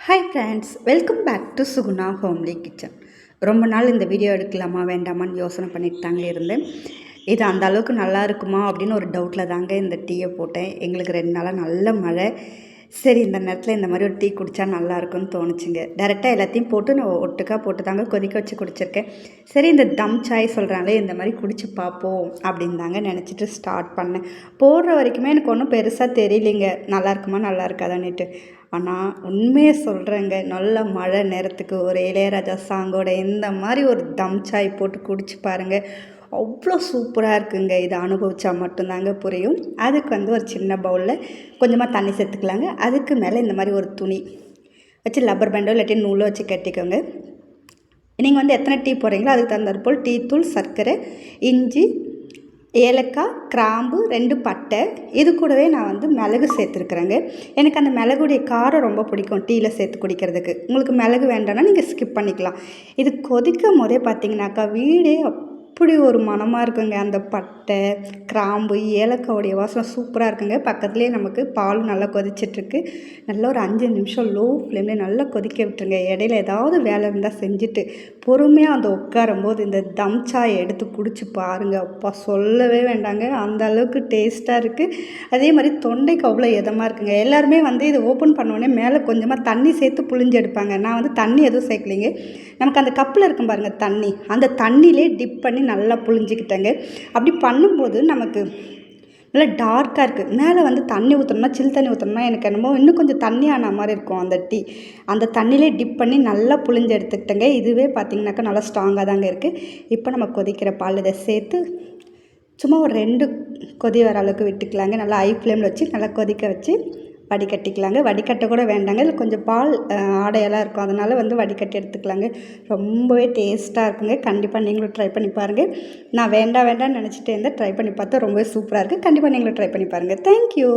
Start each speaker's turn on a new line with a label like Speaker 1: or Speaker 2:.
Speaker 1: Hi friends, welcome back to Suguna homely kitchen. ரொம்ப நாள் இந்த வீடியோ எடுக்கலாமா வேண்டாமான்னு யோசனை பண்ணிட்டு தாங்க இருந்தேன். இது அந்த அளவுக்கு நல்லா இருக்குமா அப்படின்னு ஒரு டவுட்டில் தாங்க இந்த டீயை போட்டேன். எங்களுக்கு 2 நாளாக நல்ல மழை. சரி, இந்த நேரத்தில் இந்த மாதிரி ஒரு டீ குடித்தா நல்லாயிருக்குன்னு தோணுச்சுங்க. டேரெக்டாக எல்லாத்தையும் போட்டு நான் ஒட்டுக்கா போட்டு தாங்க கொதிக்க வச்சு குடிச்சிருக்கேன். சரி, இந்த தம் சாய் சொல்கிறாங்களே, இந்த மாதிரி குடிச்சு பார்ப்போம் அப்படின்னு தாங்க நினச்சிட்டு ஸ்டார்ட் பண்ணேன். போடுற வரைக்குமே எனக்கு ஒன்றும் பெருசாக தெரியலிங்க, நல்லா இருக்குமா நல்லா இருக்காதான்னுட்டு. ஆனால் உண்மையை சொல்கிறேங்க, நல்ல மழை நேரத்துக்கு ஒரு இளையராஜா சாங்கோட இந்த மாதிரி ஒரு தம் சாய் போட்டு குடிச்சு பாருங்கள், அவ்வளோ சூப்பராக இருக்குங்க. இதை அனுபவித்தா மட்டும்தாங்க புரியும். அதுக்கு ஒரு சின்ன பவுலில் கொஞ்சமாக தண்ணி சேர்த்துக்கலாங்க. அதுக்கு மேலே இந்த மாதிரி ஒரு துணி வச்சு லப்பர் பேண்டோ இல்லாட்டி நூலோ வச்சு கட்டிக்கோங்க. நீங்கள் எத்தனை டீ போடுறீங்களோ அதுக்கு தகுந்தாற் போல் டீ தூள், சர்க்கரை, இஞ்சி, ஏலக்காய், கிராம்பு, 2 பட்டை, இது கூடவே நான் மிளகு சேர்த்துருக்குறேங்க. எனக்கு அந்த மிளகுடைய காரம் ரொம்ப பிடிக்கும் டீயில் சேர்த்து குடிக்கிறதுக்கு. உங்களுக்கு மிளகு வேண்டாம்னா நீங்கள் ஸ்கிப் பண்ணிக்கலாம். இது கொதிக்கும் போதே பார்த்தீங்கன்னாக்கா வீடே அப்படி ஒரு மணமாக இருக்குங்க. அந்த பட்டை, கிராம்பு, ஏலக்காவுடைய வாசனை சூப்பராக இருக்குங்க. பக்கத்துலேயே நமக்கு பால் நல்லா கொதிச்சிட்ருக்கு. நல்லா ஒரு 5 நிமிஷம் லோ ஃப்ளேமில் நல்லா கொதிக்க விட்டுருங்க. இடையில ஏதாவது வேலை இருந்தால் செஞ்சுட்டு பொறுமையாக உட்காரும்போது இந்த தம் சாயை எடுத்து குடிச்சு பாருங்கள். அப்பா சொல்லவே வேண்டாங்க, அந்த அளவுக்கு டேஸ்ட்டாக இருக்குது. அதே மாதிரி தொண்டைக்கு அவ்வளோ இதமாக இருக்குங்க. எல்லாருமே இது ஓப்பன் பண்ணோடனே மேலே கொஞ்சமாக தண்ணி சேர்த்து புழிஞ்சு எடுப்பாங்க. நான் தண்ணி எதுவும் சேர்க்கலிங்க. நமக்கு அந்த கப்பில் இருக்கும் பாருங்கள் தண்ணி, அந்த தண்ணியிலே டிப் பண்ணி நல்லா புழிஞ்சிக்கிட்டேங்க. அப்படி பண்ணும்போது நமக்கு நல்லா டார்க்காக இருக்குது. மேலே தண்ணி ஊற்றணும்னா, சில் தண்ணி ஊற்றணும்னா எனக்கு என்னமோ இன்னும் கொஞ்சம் தண்ணி ஆன மாதிரி இருக்கும் அந்த டீ. அந்த தண்ணியிலே டிப் பண்ணி நல்லா புழிஞ்சு எடுத்துக்கிட்டேங்க. இதுவே பார்த்திங்கனாக்கா நல்லா ஸ்ட்ராங்காக தாங்க இருக்குது. இப்போ நம்ம கொதிக்கிற பால் இதை சேர்த்து சும்மா ஒரு 2 கொதி வர அளவுக்கு விட்டுக்கலாங்க. நல்லா ஹை ஃப்ளேமில் வச்சு நல்லா கொதிக்க வச்சு வடிகட்டிக்கலாங்க. வடிகட்ட கூட வேண்டாங்க, இதில் கொஞ்சம் பால் ஆடையெல்லாம் இருக்கும், அதனால் வடிகட்டி எடுத்துக்கலாங்க. ரொம்பவே டேஸ்ட்டாக இருக்குங்க. கண்டிப்பாக நீங்களும் ட்ரை பண்ணி பாருங்கள். நான் வேண்டாம்னு நினச்சிட்டே இருந்தேன், ட்ரை பண்ணி பார்த்தா ரொம்பவே சூப்பராக இருக்குது. கண்டிப்பாக நீங்களும் ட்ரை பண்ணி பாருங்கள். தேங்க்யூ.